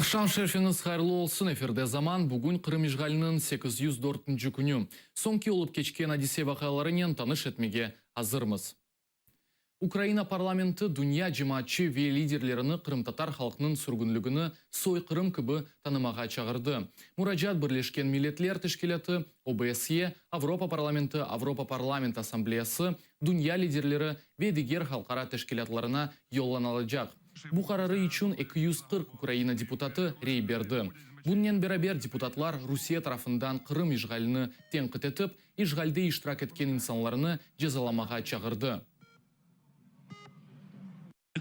Ақшам шерфіңіз қайырлы олсын, эфирде заман бүгін Қырым ишғалінің 804 күні. Соңки олып кечкен Одиссей вақияларынан таныш етмеге азырмыз. Украина парламенті дүния жематчы ве лидерлеріні Қырым-татар халқының сүргінлігіні сой Қырым кібі танымаға чағырды. Мураджат Бірлешкен Милетлер тешкелеті, ОБСЕ, Авропа парламент ассамблеясы, дүния лидерлері ве дегер халқара тешкелетларына йоллан алacak. Bu kararı için 240 Ukrayna депутаты рей берді. Bundan beraber депутатлар Rusya tarafından Kırım işgalini tenkit etip, işgalde iştirak etken insanlarını cezalamağa çağırdı.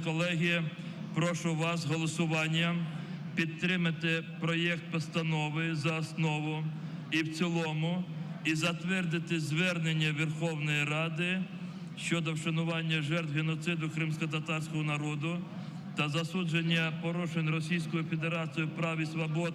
Колеги, прошу вас голосуванням підтримати проєкт постанови за основу і в цілому і затвердити звернення Верховної Ради щодо вшанування жертв геноциду кримсько-татарського народу та засудження порушень Російською Федерацією прав і свобод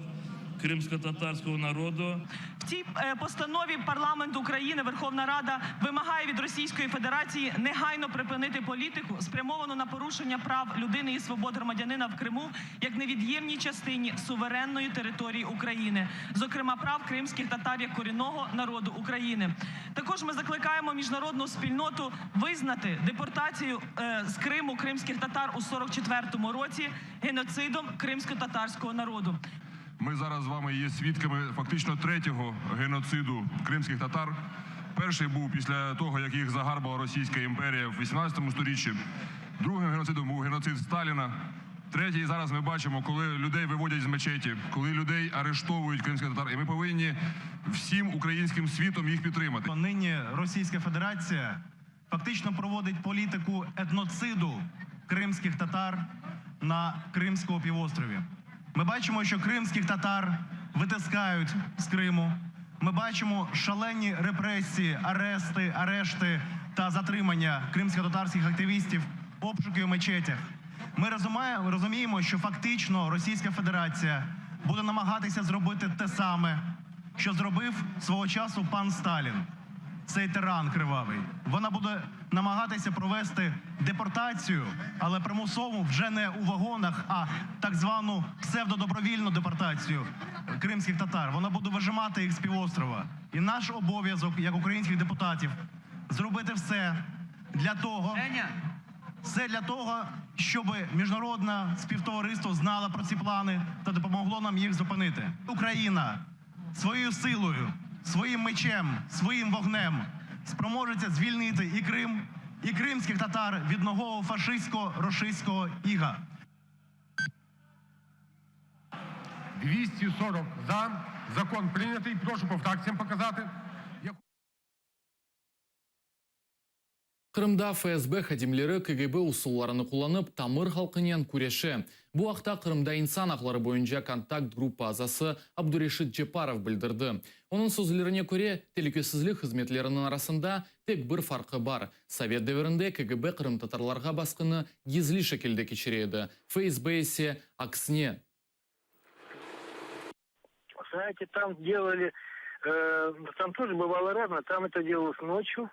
кримсько-татарського народу. В цій постанові парламент України, Верховна Рада вимагає від Російської Федерації негайно припинити політику, спрямовану на порушення прав людини і свобод громадянина в Криму як невід'ємній частині суверенної території України, зокрема прав кримських татар як корінного народу України. Також ми закликаємо міжнародну спільноту визнати депортацію з Криму кримських татар у 1944 році геноцидом кримсько-татарського народу. Ми зараз з вами є свідками фактично третього геноциду кримських татар. Перший був після того, як їх загарбала Російська імперія в 18 сторіччі. Другим геноцидом був геноцид Сталіна. Третій зараз ми бачимо, коли людей виводять з мечеті, коли людей арештовують кримських татар. І ми повинні всім українським світом їх підтримати. Нині Російська Федерація фактично проводить політику етноциду кримських татар на Кримському півострові. Ми бачимо, що кримських татар витискають з Криму. Ми бачимо шалені репресії, арешти та затримання кримсько-татарських активістів, обшуки в мечетях. Ми розуміємо, що фактично Російська Федерація буде намагатися зробити те саме, що зробив свого часу пан Сталін, цей тиран кривавий. Вона буде намагатися провести депортацію, але примусову вже не у вагонах, а так звану псевдодобровільну депортацію кримських татар. Вона буде вижимати їх з півострова. І наш обов'язок, як українських депутатів, зробити все для того, щоб міжнародне співтовариство знало про ці плани та допомогло нам їх зупинити. Україна своєю силою, своїм мечем, своїм вогнем спроможеться звільнити і Крим, і кримських татар від нового фашистсько-рашистського іга. 240 за. Закон прийнятий. Прошу по фракціям показати. Қырымда ФСБ хадимлері КГБ усулларыны кулланып, тамыр халқынен күреше. Бу вақта Қырымда инсан ақлары бойынша контакт группа азасы Абдурешит Джепаров білдірді. Оның сөзлеріне көре, телекөсізлік қызметлерінің арасында тек бір фарқы бар. Совет дәуірінде КГБ Қырым татарларға басқыны гизли шекелде кешіреді. ФСБ есе аксіне. Знаете, там делали, там тоже бывало разно, там это делалось ночью.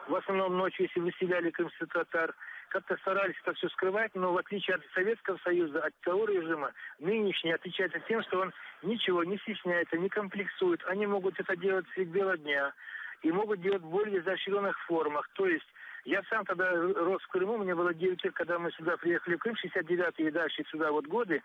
В основном ночью, если выселяли крымских татар, как-то старались это все скрывать, но в отличие от Советского Союза, от того режима, нынешний отличается тем, что он ничего не стесняется, не комплексует. Они могут это делать средь бела дня и могут делать в более изощренных формах. То есть я сам тогда рос в Крыму, мне было 9 лет, когда мы сюда приехали в Крым, 69-е и дальше сюда вот годы.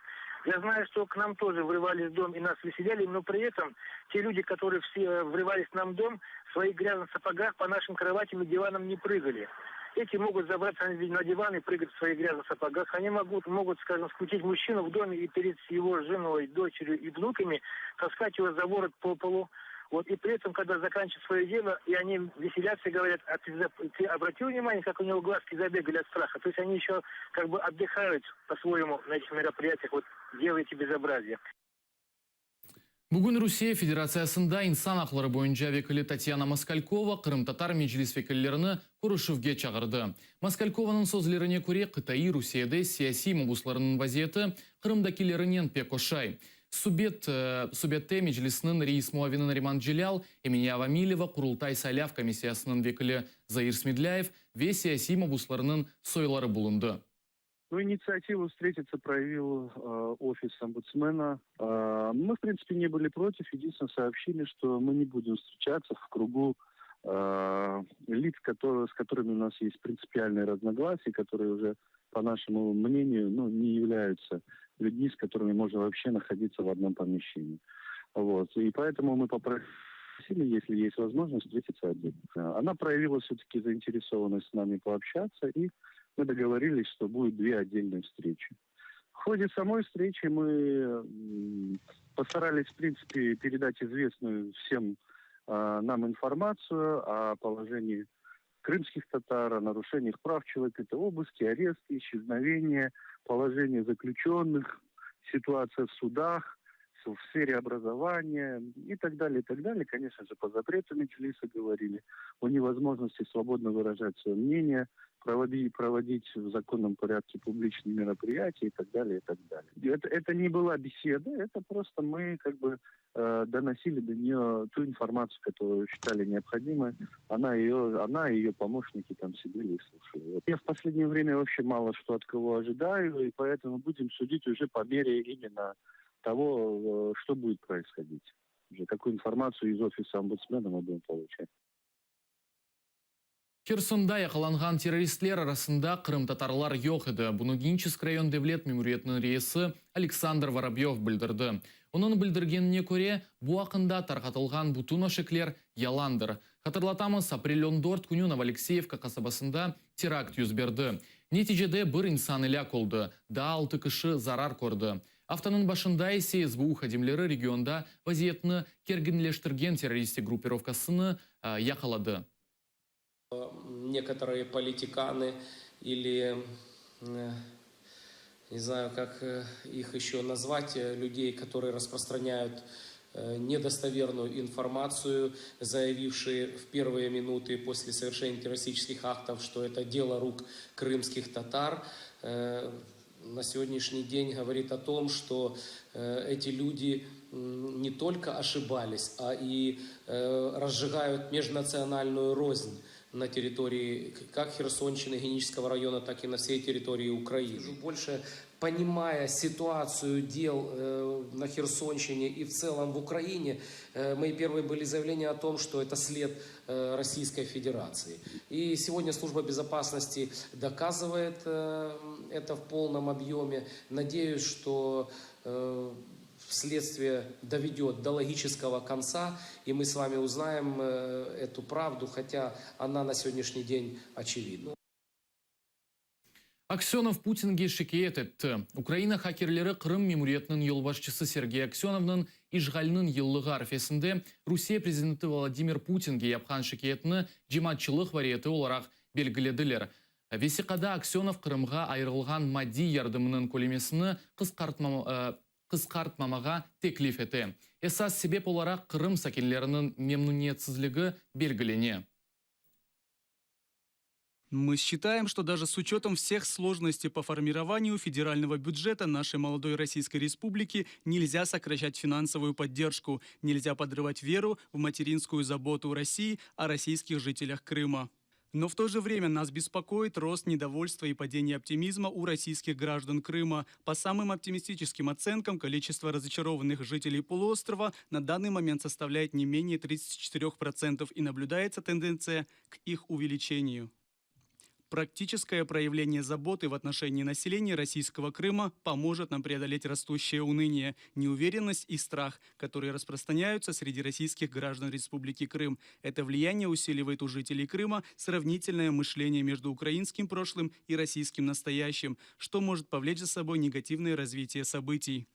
Я знаю, что к нам тоже врывались в дом и нас выселяли, но при этом те люди, которые все врывались к нам в дом, в своих грязных сапогах по нашим кроватям и диванам не прыгали. Эти могут забраться на диван и прыгать в своих грязных сапогах. Они могут, скажем, скрутить мужчину в доме и перед его женой, дочерью и внуками таскать его за ворот по полу. Вот, и при этом, когда заканчивают свое дело, и они веселятся и говорят, а ты обратил внимание, как у него глазки забегали от страха? То есть они еще как бы отдыхают по-своему на этих мероприятиях, вот делаете безобразие. Бүгін Русия Федерациясында инсан ақлары бойынша векілі Татьяна Москалькова Қырым-татар меджлис векілеріні көрішівге чағырды. Москалькованың сөзлеріне көре Қытай Русияда сияси мобусларының вазиеті Қырымдакилерінен пек ошай. Субетте меджлисінің рейс муавины Нариман Джилял, Эминия Вамилева, Курултай Саляв комиссиясының векілі Заир Смедляев ве сияси мобусларының сойлары бұлынды. Ну, инициативу встретиться проявил офис омбудсмена. Мы, в принципе, не были против. Единственное, сообщили, что мы не будем встречаться в кругу лиц, с которыми у нас есть принципиальные разногласия, которые уже, по нашему мнению, не являются людьми, с которыми можно вообще находиться в одном помещении. Вот. И поэтому мы попросили, если есть возможность, встретиться отдельно. Она проявила все-таки заинтересованность с нами пообщаться, и мы договорились, что будет 2 отдельные встречи. В ходе самой встречи мы постарались, в принципе, передать известную всем нам информацию о положении крымских татар, о нарушениях прав человека, это обыски, аресты, исчезновения, положение заключенных, ситуация в судах, в сфере образования и так далее, и так далее. Конечно же, по запрету Меджлиса говорили, о невозможности свободно выражать свое мнение, проводить в законном порядке публичные мероприятия и так далее, и так далее. Это не была беседа, это просто мы доносили до нее ту информацию, которую считали необходимой. Она и ее помощники там сидели и слушали. Я в последнее время вообще мало что от кого ожидаю, и поэтому будем судить уже по мере именно того, что будет происходить. Уже какую информацию из офиса омбудсмена мы будем получать. Херсонда якаланган террористлер арасында Крым татарлар yok еді. Бұны Генический район Девлет мемориетінің рейесі Александр Воробьев білдірді. Оның білдіргеніне көре, бұл ақында тарқатылған бұтын ошеклер яландыр. Хатырлатамыз, апрель 14 күні Новоалексеевка қасабасында теракт yüz берді. Нетижеде бір инсан ілак олды, да 6 кіші зарар көрді. Автоның башында есе СБУ хадимлері регионда вазиетні кергенлештірген террористик группировкасыны яқалады. Некоторые политиканы или, не знаю, как их еще назвать, людей, которые распространяют недостоверную информацию, заявившие в первые минуты после совершения террористических актов, что это дело рук крымских татар, на сегодняшний день говорит о том, что эти люди не только ошибались, а и разжигают межнациональную рознь на территории как Херсонщины, Генического района, так и на всей территории Украины. Больше понимая ситуацию дел на Херсонщине и в целом в Украине, мои первые были заявления о том, что это след Российской Федерации. И сегодня служба безопасности доказывает это в полном объеме. Надеюсь, что следствие доведет до логического конца, и мы с вами узнаем эту правду, хотя она на сегодняшний день очевидна. Аксенов Путинге шикает етті. Украина хакерлері Крым мемориетінің елбашчысы Сергей Аксеновның ишғалінің еллығы арфесінде Русия президенті Владимир Путинге япқан шикаетіні жематчылық вариеті оларақ белгіледілер. Весиқада Аксенов Крымға айырылған мадди ярдымының көлемесіні қысқартмамаға теклиф еті. Esas себеп оларақ Крым сакенлерінің мемнуниетсізлігі белгілене. Мы считаем, что даже с учетом всех сложностей по формированию федерального бюджета нашей молодой Российской Республики нельзя сокращать финансовую поддержку, нельзя подрывать веру в материнскую заботу России о российских жителях Крыма. Но в то же время нас беспокоит рост недовольства и падение оптимизма у российских граждан Крыма. По самым оптимистическим оценкам, количество разочарованных жителей полуострова на данный момент составляет не менее 34% и наблюдается тенденция к их увеличению. Практическое проявление заботы в отношении населения российского Крыма поможет нам преодолеть растущее уныние, неуверенность и страх, которые распространяются среди российских граждан Республики Крым. Это влияние усиливает у жителей Крыма сравнительное мышление между украинским прошлым и российским настоящим, что может повлечь за собой негативное развитие событий.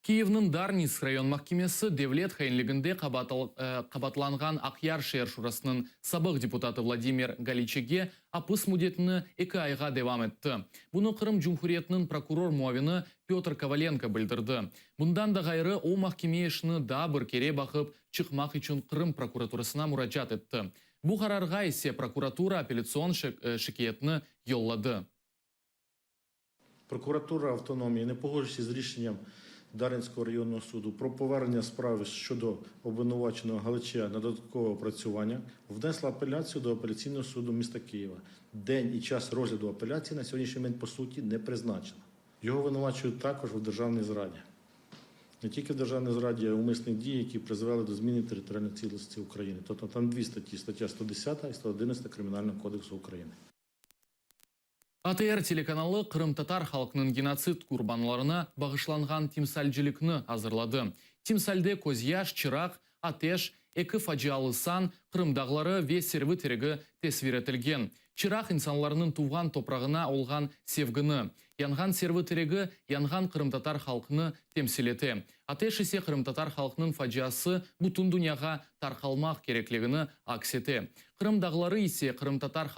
Киевнің Дарнис район махкемесі Девлет хайынлігінде қабатланған Ақяр шер шурасының сабық депутаты Владимир Галичеге апыс мудетіні 2 айға девам етті. Бұны Крым Жұмхуриетінің прокурор муавины Петр Коваленко білдірді. Бұндан да ғайры о махкеме ішіні да бір кере бақып чықмақ үшін Крым прокуратурасына мұраджат етті. Бұл қарарға есе прокуратура апелляцион шикаетіні йоллады. Прокуратура автономії, не погоджуючись з рішенням Дар'їнського районного суду про повернення справи щодо обвинуваченого Галича на додаткове опрацювання, внесла апеляцію до апеляційного суду міста Києва. День і час розгляду апеляції на сьогоднішній день, по суті, не призначено. Його винувачують також у державній зраді. Не тільки в державній зраді, а й умисних дій, які призвели до зміни територіальної цілісності України. Тобто там дві статті, стаття 110 і 111 Кримінального кодексу України. АТР телеканалы Кырым-татар халкының геноцид курбанларына багышланган тимсальжиликны азырлады. Тимсальде көз яш, чырақ, атеш, эки фажиалы сан, Кырымдағылары ве серви терегі тесвир етілген. Чырақ инсанларының туған топрағына олған севгіні. Янған серви терегі янған Кырым-татар халқыны темсилеті. Атеш есе Кырым-татар халқының фажиасы бұтын дүнияға тарқалмақ кереклігіні аксеті. Кырымдағылары есе Кырым-татар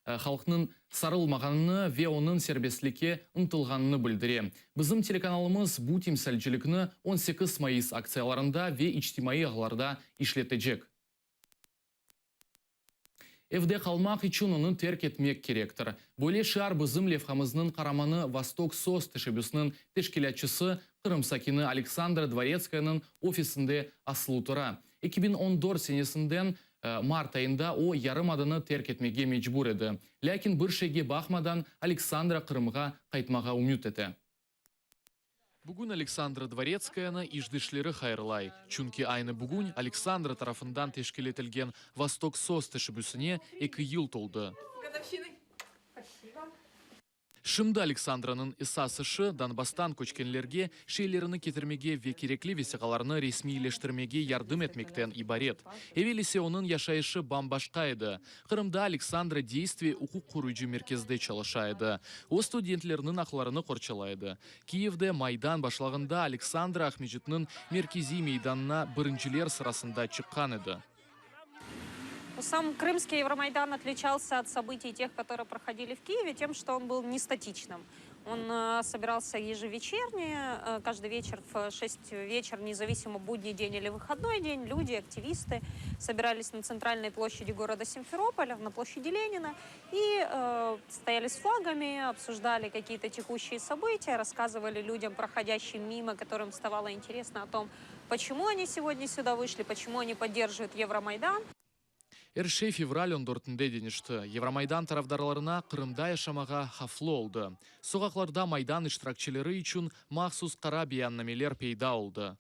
халқының сарылмағанını ве оның сербестлікке ұмтылғанını білдіре. Біздің телеканалымыз бұл тимсәлжілікні 18 майыс акцияларында ве ичтимаи ағыларда ишлетежек. Evde қалмақ için оны терк етмек керектір. Бөле шар біздің левхамызның қараманы Восток СОС тешебісінің тешкелятчысы Кырым Сакины Александра Дворецкаяның офисінде асылу тұра. 2014 сенесінден март айында о ярым аданы терк етмеге мечбур еді. Ләкин бір шеге бақмадан Александра Кырымға қайтмаға үміт еті. Бүгін Александра Дворецкаяны иждішлері хайырлай. Чүнки айны бүгін Александра тарафындан тешкелетілген Восток СОС тешебісіне 2 ел толды. Шымды Александраның исасышы Донбастан көчкенлерге шейлеріні кетірмеге ве керекли весеғаларыны ресмийлештірмеге ярдым етмектен ибарет. Эвелесе оның яшайышы бамбашқа еді. Қырымда Александра действие ұқуқ құруйжы меркезде чалышайды. О студентлерінің ақларыны қорчалайды. Киевде майдан башлағында Александра Ахмеджетінің меркези мейданына біріншілер сырасында шыққан еді. Сам Крымский Евромайдан отличался от событий тех, которые проходили в Киеве, тем, что он был не статичным. Он собирался ежевечерне, каждый вечер в 6 вечера, независимо будний день или выходной день, люди, активисты собирались на центральной площади города Симферополя, на площади Ленина, и стояли с флагами, обсуждали какие-то текущие события, рассказывали людям, проходящим мимо, которым стало интересно о том, почему они сегодня сюда вышли, почему они поддерживают Евромайдан. Эрше февраль 14-де денішті. Евромайдан тарафдарларына Қырымда яшамаға хафлы олды. Соғақларда майдан иштиракчылары үшін махсус қара бияннамелер пейда олды.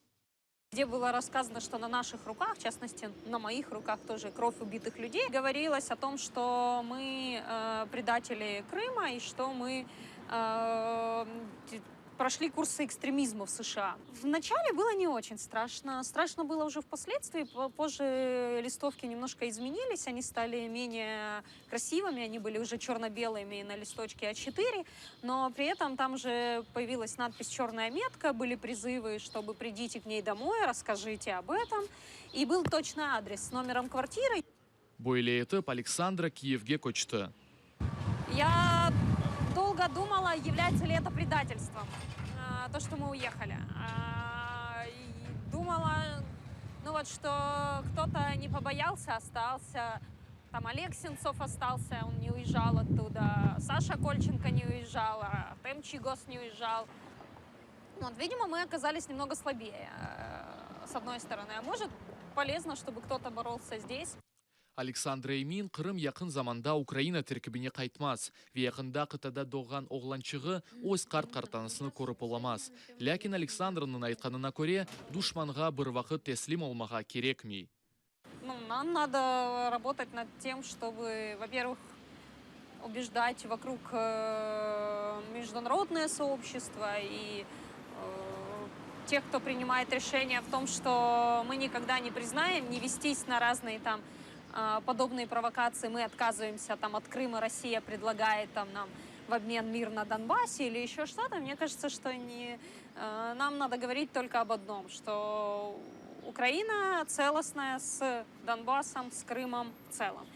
Где было рассказано, что на наших руках, в частности, на моих руках тоже кровь убитых людей, говорилось о том, что мы предатели Крыма и что мы прошли курсы экстремизма в США. Вначале было не очень страшно. Страшно было уже впоследствии. Позже листовки немножко изменились. Они стали менее красивыми. Они были уже черно-белыми на листочке А4. Но при этом там же появилась надпись «Черная метка». Были призывы, чтобы придите к ней домой, расскажите об этом. И был точный адрес с номером квартиры. Бойле етіп Александра Киевге көчті. Я долго думала, является ли это предательством, то, что мы уехали. Думала, ну вот, что кто-то не побоялся, остался. Там Олег Сенцов остался, он не уезжал оттуда. Саша Кольченко не уезжала, Артем Чигос не уезжал. Вот, видимо, мы оказались немного слабее, с одной стороны. А может, полезно, чтобы кто-то боролся здесь. Александра Эмин Қырым яқын заманда Украина теркебіне қайтмас. Ве яқында қытада доған оғланчығы өз қарт-қартанысыны көріп оламас. Ләкин Александраның айтқанына көре, душманға бір вақыт теслим олмаға керекмей. Нам надо работать над тем, чтобы, во-первых, убеждать вокруг международное сообщество и тех, кто принимает решения в том, что мы никогда не признаем, не вестись на разные там подобные провокации. Мы отказываемся там от Крыма, Россия предлагает там нам в обмен мир на Донбассе или еще что-то. Мне кажется, что нам надо говорить только об одном, что Украина целостная с Донбассом, с Крымом в целом.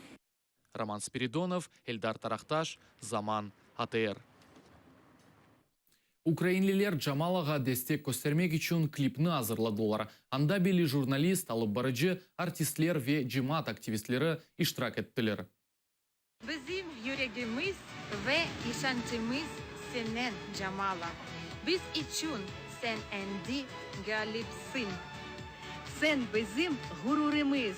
Роман Спиридонов, Эльдар Тарахташ, Заман, АТР. Украинлилер Джамалаға дестек көстермек үшін клипні азырладылар. Анда белі журналист, алып барыжы, артистлер ве джимат активистлері иштирак еттілер. Bizim yüreğimiz ve işancımız senin Camala. Biz için sen endi galipsin. Sen bizim gururimiz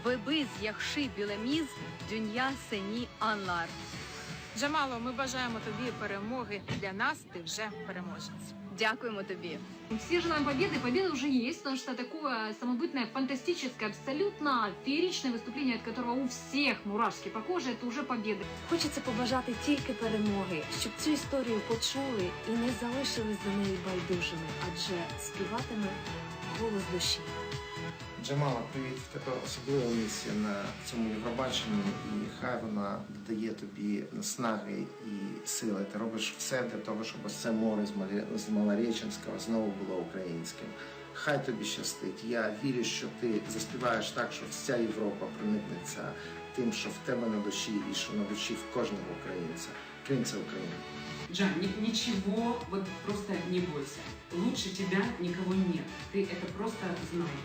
ve biz якши білеміз, dünya seni anlar. Джамало, ми бажаємо тобі перемоги. Для нас ти вже переможець. Дякуємо тобі. Все желаем победы, победа уже есть, потому что такое самобытное, фантастическое, абсолютно фееричное выступление, от которого у всех мурашки по коже, это уже победа. Хочеться побажати тільки перемоги, щоб цю історію почули і не залишились до неї байдужими, адже співатиме голос душі. Джамала, привіт, в тебе особлива місія на цьому Євробаченні, і хай вона додає тобі наснаги і сили. Ти робиш все для того, щоб це море з Малореченського знову було українським. Хай тобі щастить. Я вірю, що ти заспіваєш так, що вся Європа проникнеться тим, що в тебе на душі і що на душі в кожного українця. Крим це Україна. Джан, ничего, вот просто не бойся. Лучше тебя никого нет. Ты это просто знай.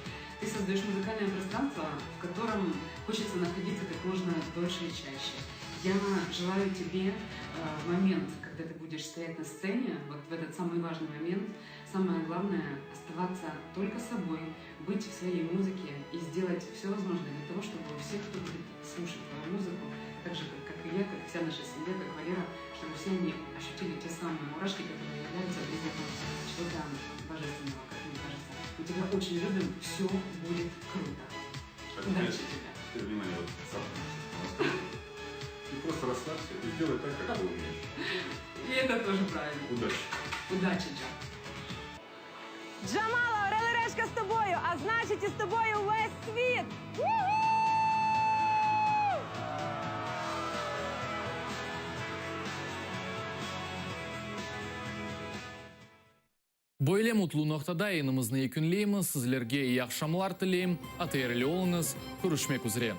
Ты создаешь музыкальное пространство, в котором хочется находиться как можно дольше и чаще. Я желаю тебе в момент, когда ты будешь стоять на сцене, вот в этот самый важный момент, самое главное – оставаться только собой, быть в своей музыке и сделать все возможное для того, чтобы у всех, кто будет слушать твою музыку, так же, как и я, как вся наша семья, как Валера, чтобы все они ощутили те самые мурашки, которые являются признаком чего-то божественного, как мне кажется. Мы тебя очень любим, все будет круто. Удачи тебе. Теперь внимание, вот сам ты просто расслабься и сделай так, как ты умеешь. И это тоже правильно. Удачи. Удачи, Джан. Джамала, Орел і Решка з тобою, а значить і з тобою весь світ! Бойле мутлуу ноктада йayınımызны күнлейміз, сізлерге яқшамлар тілейм, атайырлы олыңыз, көрішмек үзре.